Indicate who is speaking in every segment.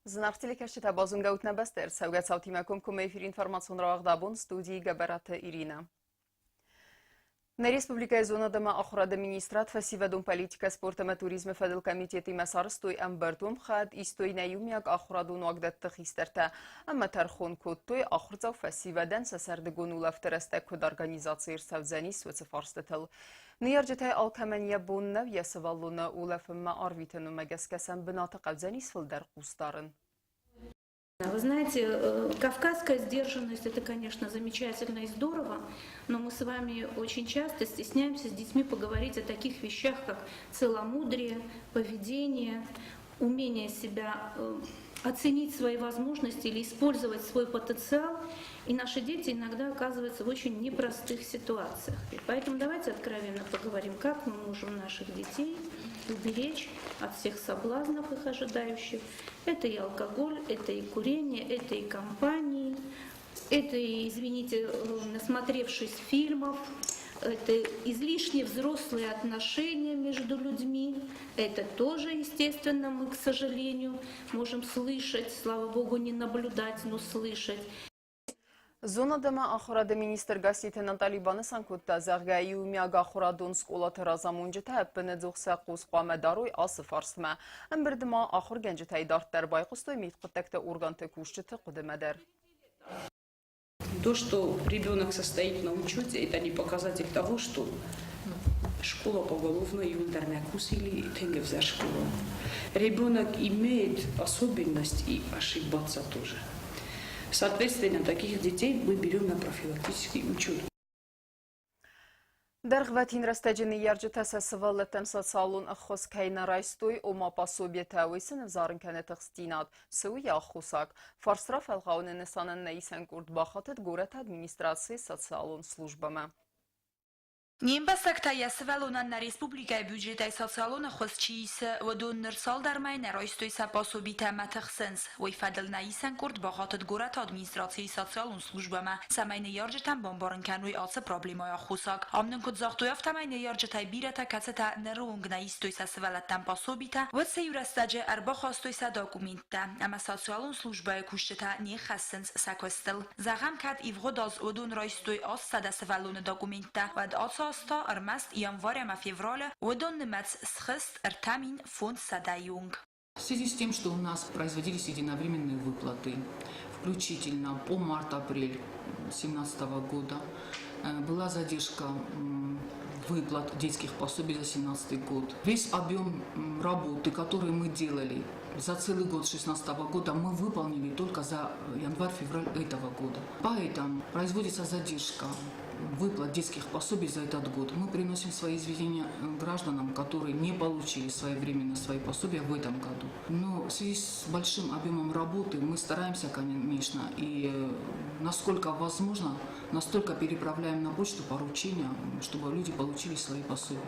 Speaker 1: Znachtilekashti tabazun gautna baster, saugat sautimakum kum efir informacion ravagdabun studii gabarata Irina. На Республика Зонадама охрада министрат фасивадун политика спортама туризма фадл комитети масарстой амбартум хад истой наюмяк охрадун вагдатты хистерта амма тархон коттой охрцав фасивадан сасардгун улафтараста код организации савзани свцфарстатал. Нияржатай алкамания буннав ясаваллуна улафма арвитану магаскасан бната қавзани сфилдар кустарын.
Speaker 2: Вы знаете, кавказская сдержанность – это, конечно, замечательно и здорово, но мы с вами очень часто стесняемся с детьми поговорить о таких вещах, как целомудрие, поведение, умение себя оценить свои возможности или использовать свой потенциал. И наши дети иногда оказываются в очень непростых ситуациях. И поэтому давайте откровенно поговорим, как мы можем наших детей уберечь от всех соблазнов их ожидающих. Это и алкоголь, это и курение, это и компании, это и, извините, насмотревшись фильмов, это излишне взрослые отношения между людьми. Это тоже, естественно, мы, к сожалению, можем слышать, слава богу, не наблюдать, но слышать.
Speaker 1: Зонадама охрада министр гаситенан талибаны санкутта заргаи умяга охрадун сколата разамунжита аппенедзухса қусқамадаруй асыф арсма. Амбірдіма ахыр генжитай дарттар байқустой мейтқыттакта органты кушчыты қудымадар.
Speaker 3: То, что ребенок состоит на учете, это не показатель того, что школа поголовно юндарная курс или тенгев за школу. Ребенок имеет особенность и ошибаться тоже. Соответственно, таких детей мы берем на профилактический учет.
Speaker 1: Даргватин растаджины ярджита сасываллатам социалун ахос кайна райстой ома пособие тауисын взарын канетах стинат суя ахусак. Фарсраф алгауны несанан наисан курд бахатет город администрации социалун службама.
Speaker 4: Нимбасакта ясвалунан на республика бюджета социалона хосчис водон сал дар май наройстой сапасобита матахсенс вой фадл наисан курд бахатет город администрации социалун службама самайне ярджетан бомбарн кануй аца проблемая хусак амнен код захтояф тамайне ярджетай бирата кацета нерунг наистой сасвалатан пасобита вот сеюрастаджи арбахастой са документта ама социалун служба кушчета не хассенс саквестел загам кад ивгодаз одон ройстой ас садасвалун документта вад аца Оста армаст января февраля удон немец схист артамин фонд Садаюнг.
Speaker 5: В связи с тем, что у нас производились единовременные выплаты, включительно по март-апрель 2017 года, была задержка выплат детских пособий за 2017 год. Весь объем работы, который мы делали за целый год 2016 года, мы выполнили только за январь-февраль этого года. Поэтому производится задержка выплат детских пособий за этот год. Мы приносим свои извинения гражданам, которые не получили своевременно свои пособия в этом году. Но в связи с большим объемом работы мы стараемся, конечно, и насколько возможно, настолько переправляем на почту поручения, чтобы люди получили свои пособия.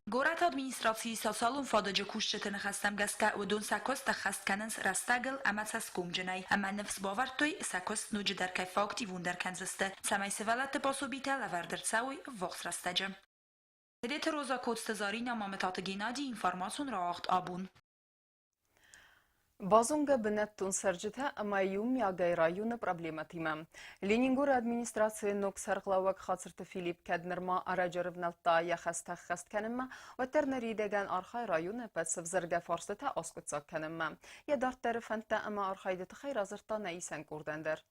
Speaker 4: Город администрации социалун фададжа кушчетен хастам гаска удон сакост хаст каненс растагл амацас кумдженай ама нефс бавартой сакост нуджи дар кайфа активун дар канзасте самай севалат пособита лавардер цауй вохс растаджа. Дете роза кодстазарина маметат генади информацион раахт абун.
Speaker 1: Базунга бенеттун сарджита амайум ягай района проблематима. Ленингор администрации нок сарглавак хацырты Филипп Каднерма араджарывналта яхастах хаст каныма, ватернаридеген архай района пәтсів зірге фарсыта аскутсак каныма. Ядарттары фанта ама архайды тахай разырта наисан курдендер.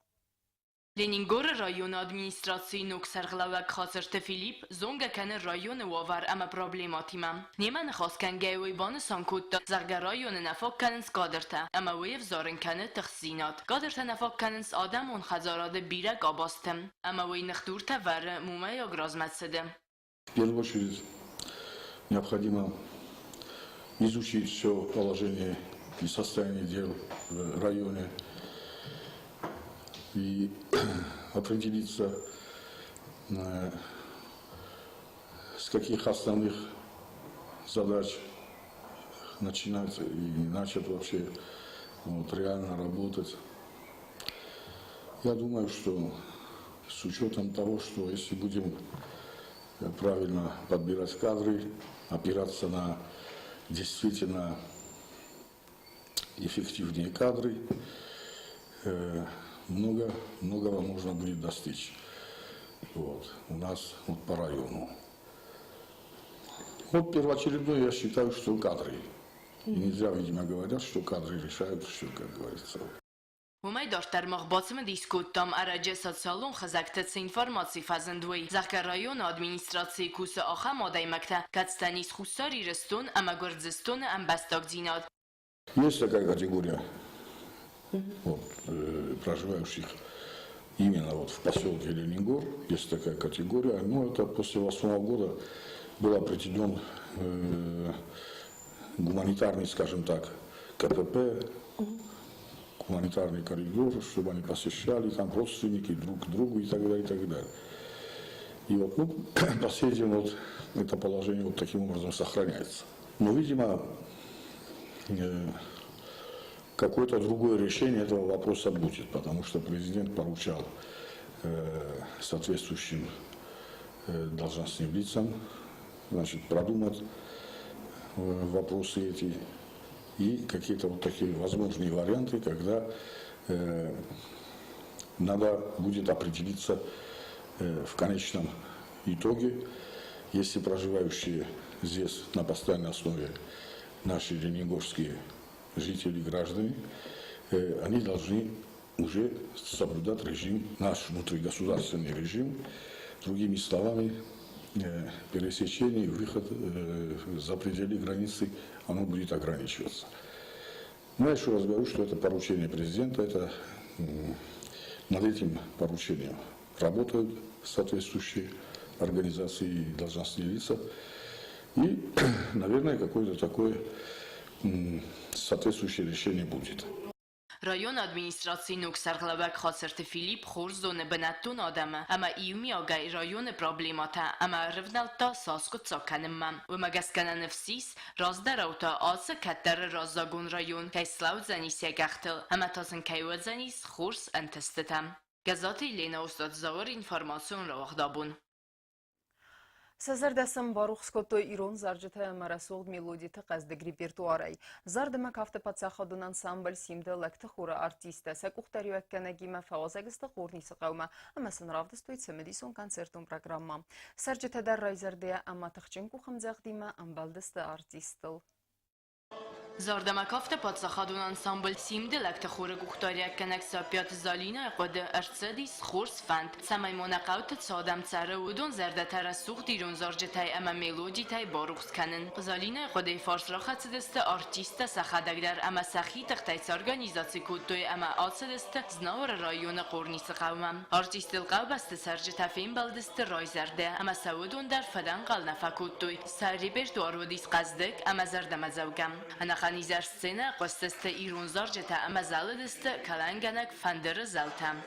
Speaker 6: Ленингор район администрации ноксарглавак хазырты Филипп зонга каны район вавар ама проблематима. Неман хас кан гайвой баны санкутта зарга район нафак канынс qadırta ама вейв зарын каны тахсинат. qadırta нафак канынс адам он хазарады бирак абастым. Ама вей нахтурта вар мумай агразматсыды.
Speaker 7: В первую очередь необходимо изучить все положение и состояние дел в районе и определиться, с каких основных задач начинать и начать вообще реально работать. Я думаю, что с учетом того, что если будем правильно подбирать кадры, опираться на действительно эффективнее кадры, многого можно будет достичь. Вот. У нас вот по району. Вот первоочередное, я считаю, что кадры. И нельзя, видимо, говорят, что кадры решают все, как говорится.
Speaker 6: Умay դաշտար մղբոցը դիսկուտում արաջե սոցիալուն խզակտեց ինֆորմացի ֆազնդուի Զախկարայոն ադմինիստրացիի կուսը ախա մոդայ մակտա կացտանիս խուսար իրստուն ամագորձստուն ամբաստок դինոտ.
Speaker 7: Есть такая категория вот, проживающих именно вот в поселке Ленингор. Есть такая категория. Но это после 2008 года был определен гуманитарный, скажем так, КПП, гуманитарный коридор, чтобы они посещали там родственники друг к другу и так далее, и так далее. И вот ну, по сей день вот это положение вот таким образом сохраняется. Но, видимо, какое-то другое решение этого вопроса будет, потому что президент поручал соответствующим должностным лицам, значит, продумать вопросы эти и какие-то вот такие возможные варианты, когда надо будет определиться в конечном итоге, если проживающие здесь на постоянной основе наши ленингорские жители, граждане, они должны уже соблюдать режим, наш внутригосударственный режим, другими словами, пересечение и выход за пределы границы, оно будет ограничиваться. Но я еще раз говорю, что это поручение президента, это над этим поручением работают соответствующие организации и должностные лица. И, наверное, какое-то такое соответствующее решение будет.
Speaker 6: Rayon administratsiyn ու կսարղլավակ խոցերտը Ֆիլիպ խորզոնը բնատուն ադամը, ամա իումի ագայ ռայոնը պրոբլեմատա, ամա ռվնալտա սասկու ծոքանմա, ու մագասկանանը վսիս, ռազդարաուտա ացը կատտարը ռազագուն ռայոն, կայսլավ ձանիս յագախտել, ամա տասն կայուա ձանիս խորս ընթստտամ. Գազատի լենա ուստատ զավար ինվորմացիոն ռավաղդաբուն.
Speaker 1: Սազարդասն բարուխ սկոտոյ իրոն զարջիթայ ամարասողդ մելոդիթը qəzdə repertuarای. Zardımə kafta patsaxadun ansambl simdə ləkti xora artistə, səkuxtari vəkkənəgimə fəvazəgistə xornisi qavmə, əməsin ravdıstoy cəmədison konsertun proqramma. Sərcitədər rayzərdiyə əmə tıxçın kuxımzəqdimə əmbaldistə artistıl.
Speaker 6: Zardəməkafta patsaxadun ansambl simdə ləkti xora quxtariyak kənək sapyat zalina qodə ərtsədis xors fənd. Səmaymona qavtı çadam çərə udun zərdətərə suq dirun zarcitay əmə meloditay baruxs kənin. Zalina qodə fars raxatsıdəstə artistə səxədəqdər əmə səxi təxtəyc organizatsi kuddoy əmə atsıdəstə znavr rayonu qornisi qavməm. Artistil qavbəstə sərcitəfin baldistə rayzərdə əmə səudun dər fədən qalnəfə kuddoy. Sərriber duarudis qazdıq əmə zərdəməzəvgəm. Anizar scena qosteste irun zarjeta amazalidiste kalanganak fandere zaltam.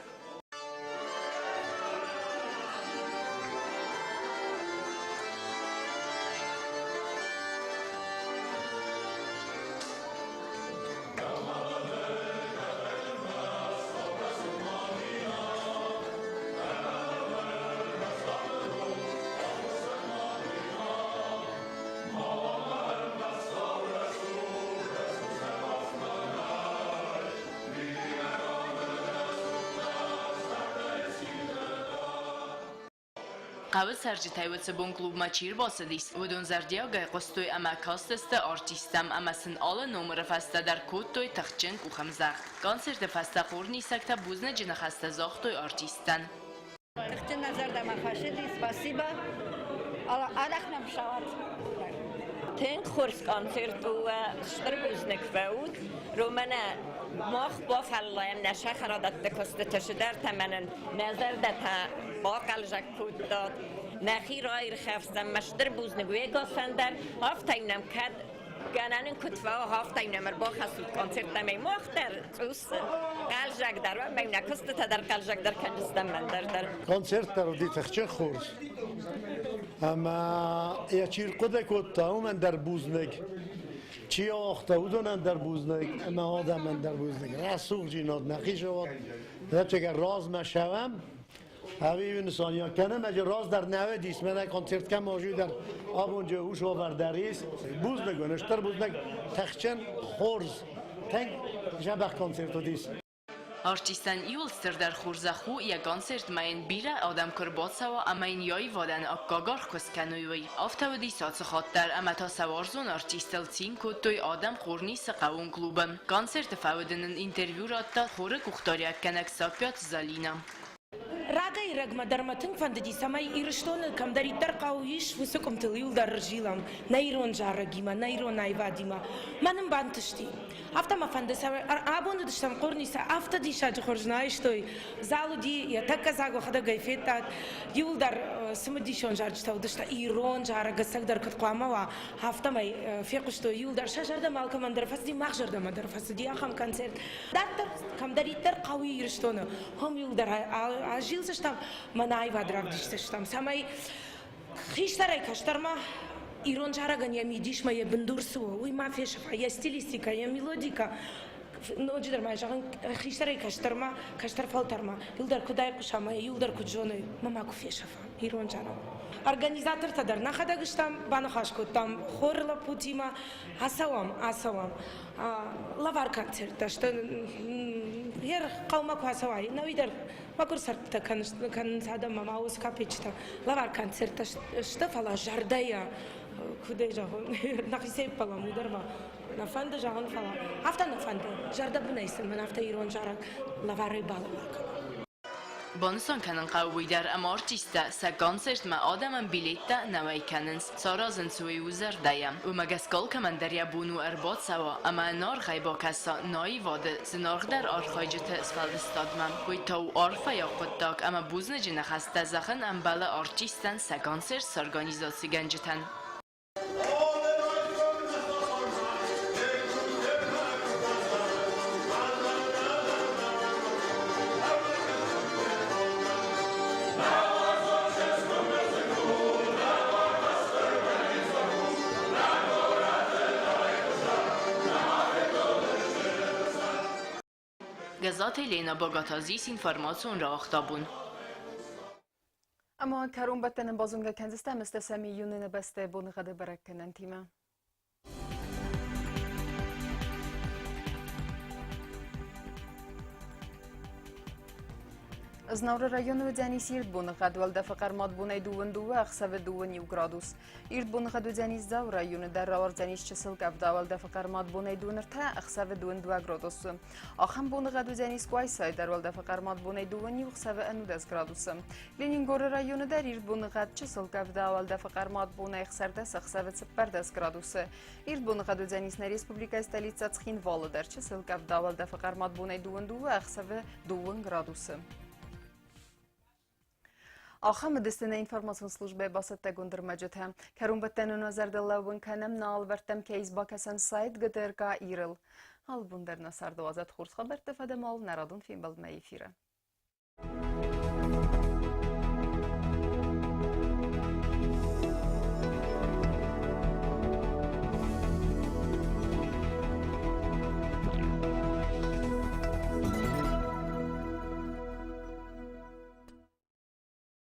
Speaker 6: Qavı sərcitayvıcı bon klubma çir basıdis. Udun zərdiya qay qostoy əmə kastəstə artistam əməsin alı numara fəstədər kodtoy təxçın kuxamzaq. Konsertə fəstə xorni səktə buzne cina xəstə zaxtoy artistan.
Speaker 8: Təxçın nəzərdə məxəşidi, spasiba. Ədəxnəm şavad. Ten xors konsertu qışdır buznek fəud. Romana ماخ بافلایم نشه خرادت دکست تشدر تمنن نظر دتا باقل جکود داد نخی رای رخفتم مشتر بوز نگوی گفتندر هفتایم نم کد گنانن کتفا هفتایم نمر با خسود کنسرت نمی مختر توس قل جک در و بیم نکست تا در قل جک در کنجستم من در
Speaker 9: کنسرت در دی تخچه خورس اما یا چیر قده کد تا من در بوزنگ چی آخته بودن در بوزنگ اما آدم من در بوزنگ رسوق جیناد نخی شود نبچه که راز مشوم همی انسان یا کنم اگه راز در نوه دیست من کنسرت کم آجوی در آب اونجا اوش آوردریست بوزنگ و نشتر بوزنگ تخچن خورز Thank Jabach koncertu dis.
Speaker 6: Artistan Iulster در خورزخو یا کانسرت ماین بیره آدم کربات و امین یای ودن اکاگار کسکنوی افتادی ساعت خاطر اما تا سوارزون آرتیستل تین کتوی آدم خورنی سقاون کلوبم کانسرت فودنن اینترویو را تا خوره کختاری کنک ساپیات زالینا
Speaker 10: Рагай рагма дарматын фандыди самай ирыштоны камдаритар кауиш высоком тылыл даржилам найрон жарагима найрон айвадима маным бантышти автома фандыса абонды дыштам корниса автоди шаджи хоржнай штой залуди я так казаго хада гайфетат юлдар сымдишон жарчтау дышта ирон жарага сагдар кыткамава автомай фекушто юлдар шажарда малкамандар фасди махжарда мандар фасди ахам концерт даттар камдаритар кауи ирыштоны хом юлдар ажил там манай вадравдиш там самай хиштарай каштарма ирон жараган я мидишма я бендурсу уй мафешафа я стилистика я мелодика ноджидер май жаган хиштарай каштарма каштар фалтарма юлдар кудай кушама юлдар куджоны мама куфешафа ирон жара организатор тадар нахадагыштам банахашкоттам хорла путима асавам лавар концерта что ер калмаку асавай навидер макурсарта канцада мама ускапичта лавар концерта что фала жардая кудай жаган нахисеп палам ударма на фанда жаган фала афта на фанда жарда бунайсın мен афта ирон жарак лавары балалак
Speaker 6: بانسان کنن قوی در اما آرتیستا سا کانسرت ما آدم بیلیتا نوی کننس سارازن سوی وزر دایم و مگسکال کمن در یبون و ارباط سوا اما نار غیبا کسا نایی واده زنارغ در آرخایجت اسفلد استادمم وی تاو آرفا یا قداک اما بوزن جنخ است زخن ام بلا آرتیستن سا کانسرت سارگانیزاسی گنجتن Газета Лена Богатазис информацион را اختابون.
Speaker 1: اما کرون بتن بازونگا کنزسته مستسمی یونین بسته بونغده برکنن تیمه. از نور رایون و جنیس ایرد بونغد ولده فقر ماد بونه دوون دو اخسو دوون یو گرادوس ایرد بونغد و جنیس دو رایون در راور جنیس چسل کفده ولده فقر ماد بونه دونر تا اخسو دوون دو گرادوس آخم بونغد و جنیس گوایسای در ولده فقر ماد بونه دوون یو اخسو انو دز گرادوس لینینگور رایون در ایرد بونغد چسل کفده ولده فقر ماد بونه اخسر دس اخسو سپر دز گرادوس ایرد بونغد و جنیس نر республика столица цхин володар чисел кавда ولده فقر ماد بونه دوون دو اخسو دوون گرادوس آخام دستن اینفورماسیون службе басатта гундырмаджетем карун баттан назардаллавын канам наалвартам кейс бакасан сайт ГТРК ирыл ал бундар насар 12 хурс хабар тефадемал народун фимбал на эфира